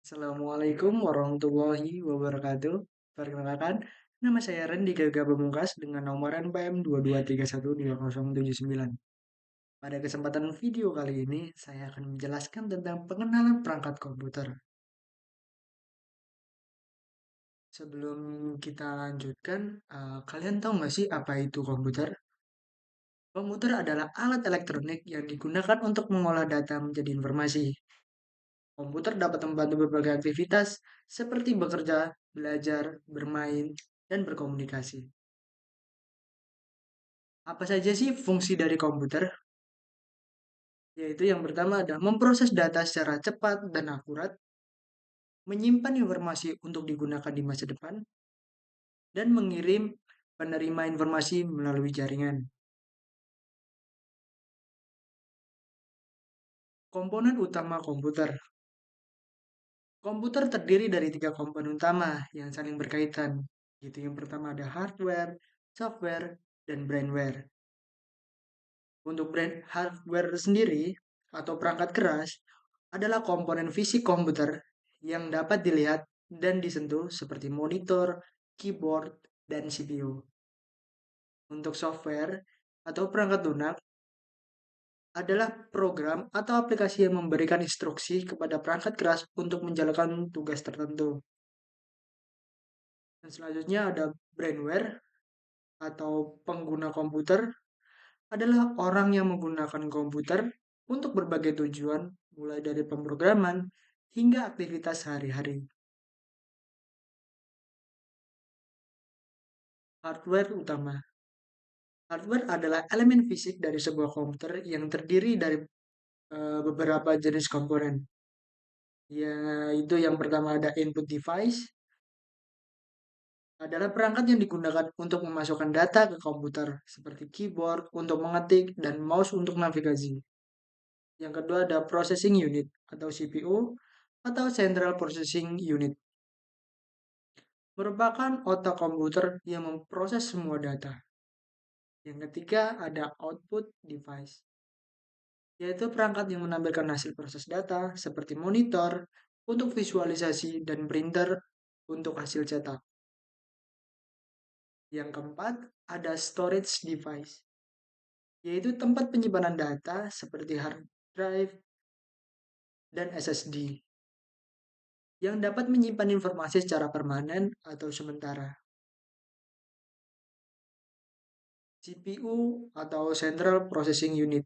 Assalamualaikum warahmatullahi wabarakatuh. Perkenalkan, nama saya Randy Gaga Pamungkas dengan nomor NPM 223120079. Pada kesempatan video kali ini, saya akan menjelaskan tentang pengenalan perangkat komputer. Sebelum kita lanjutkan, kalian tahu nggak sih apa itu komputer? Komputer adalah alat elektronik yang digunakan untuk mengolah data menjadi informasi. Komputer dapat membantu berbagai aktivitas seperti bekerja, belajar, bermain, dan berkomunikasi. Apa saja sih fungsi dari komputer? Yaitu yang pertama adalah memproses data secara cepat dan akurat, menyimpan informasi untuk digunakan di masa depan, dan mengirim penerima informasi melalui jaringan. Komponen utama komputer. Komputer terdiri dari tiga komponen utama yang saling berkaitan. Yaitu yang pertama ada hardware, software, dan brainware. Untuk brand hardware sendiri atau perangkat keras adalah komponen fisik komputer yang dapat dilihat dan disentuh seperti monitor, keyboard, dan CPU. Untuk software atau perangkat lunak adalah program atau aplikasi yang memberikan instruksi kepada perangkat keras untuk menjalankan tugas tertentu. Dan selanjutnya ada brainware atau pengguna komputer adalah orang yang menggunakan komputer untuk berbagai tujuan, mulai dari pemrograman hingga aktivitas sehari-hari. Hardware utama. Hardware adalah elemen fisik dari sebuah komputer yang terdiri dari beberapa jenis komponen. Yaitu yang pertama ada input device, adalah perangkat yang digunakan untuk memasukkan data ke komputer, seperti keyboard untuk mengetik dan mouse untuk navigasi. Yang kedua ada processing unit atau CPU atau central processing unit. Merupakan otak komputer yang memproses semua data. Yang ketiga ada output device, yaitu perangkat yang menampilkan hasil proses data seperti monitor untuk visualisasi dan printer untuk hasil cetak. Yang keempat ada storage device, yaitu tempat penyimpanan data seperti hard drive dan SSD yang dapat menyimpan informasi secara permanen atau sementara. CPU atau Central Processing Unit.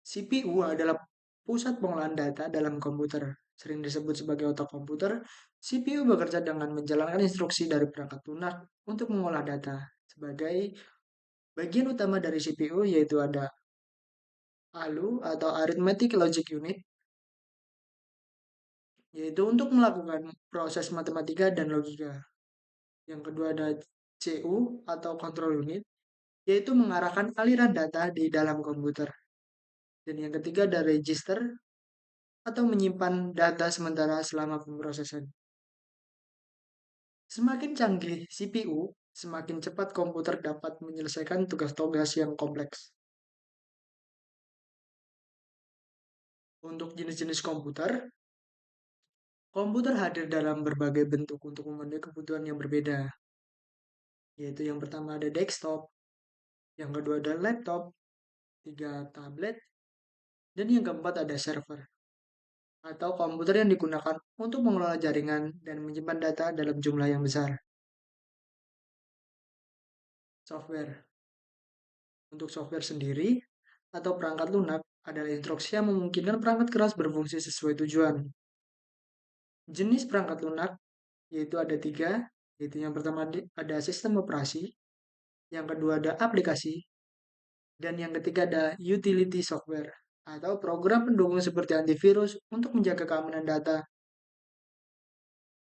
CPU adalah pusat pengolahan data dalam komputer. Sering disebut sebagai otak komputer, CPU bekerja dengan menjalankan instruksi dari perangkat lunak untuk mengolah data. Sebagai bagian utama dari CPU yaitu ada ALU atau Arithmetic Logic Unit, yaitu untuk melakukan proses matematika dan logika. Yang kedua ada CU atau Control Unit, yaitu mengarahkan aliran data di dalam komputer. Dan yang ketiga ada register atau menyimpan data sementara selama pemrosesan. Semakin canggih CPU, semakin cepat komputer dapat menyelesaikan tugas-tugas yang kompleks. Untuk jenis-jenis komputer, komputer hadir dalam berbagai bentuk untuk memenuhi kebutuhan yang berbeda. Yaitu yang pertama ada desktop, yang kedua ada laptop, tiga tablet, dan yang keempat ada server atau komputer yang digunakan untuk mengelola jaringan dan menyimpan data dalam jumlah yang besar. Software. Untuk software sendiri atau perangkat lunak adalah instruksi yang memungkinkan perangkat keras berfungsi sesuai tujuan. Jenis perangkat lunak yaitu ada tiga, yaitu yang pertama ada sistem operasi, yang kedua ada aplikasi, dan yang ketiga ada utility software atau program pendukung seperti antivirus untuk menjaga keamanan data.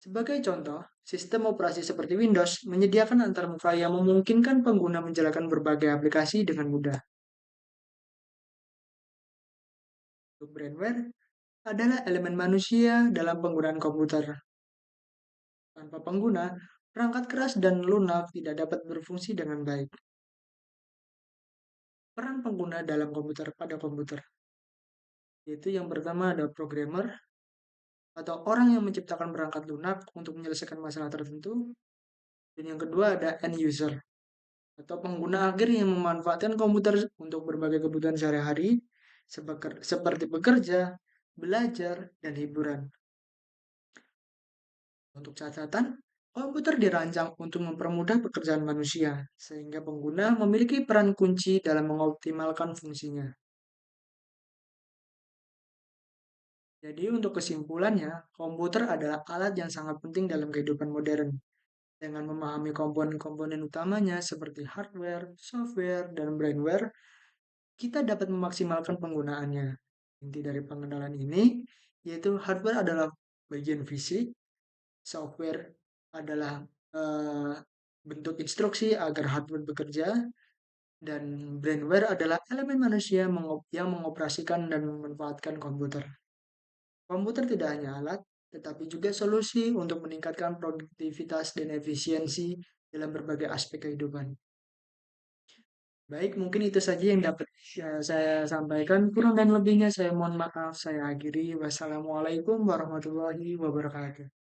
Sebagai contoh, sistem operasi seperti Windows menyediakan antarmuka yang memungkinkan pengguna menjalankan berbagai aplikasi dengan mudah. Untuk brainware adalah elemen manusia dalam penggunaan komputer. Tanpa pengguna, perangkat keras dan lunak tidak dapat berfungsi dengan baik. Peran pengguna dalam komputer pada komputer, yaitu yang pertama ada programmer, atau orang yang menciptakan perangkat lunak untuk menyelesaikan masalah tertentu. Dan yang kedua ada end user atau pengguna akhir yang memanfaatkan komputer untuk berbagai kebutuhan sehari-hari seperti bekerja, belajar, dan hiburan. Untuk catatan, komputer dirancang untuk mempermudah pekerjaan manusia, sehingga pengguna memiliki peran kunci dalam mengoptimalkan fungsinya. Jadi untuk kesimpulannya, komputer adalah alat yang sangat penting dalam kehidupan modern. Dengan memahami komponen-komponen utamanya seperti hardware, software, dan brainware, kita dapat memaksimalkan penggunaannya. Inti dari pengenalan ini yaitu hardware adalah bagian fisik, software adalah eh, bentuk instruksi agar hardware bekerja, dan brainware adalah elemen manusia yang mengoperasikan dan memanfaatkan komputer. Komputer tidak hanya alat, tetapi juga solusi untuk meningkatkan produktivitas dan efisiensi dalam berbagai aspek kehidupan. Baik, mungkin itu saja yang dapat saya sampaikan. Kurang dan lebihnya saya mohon maaf. Saya akhiri. Wassalamualaikum warahmatullahi wabarakatuh.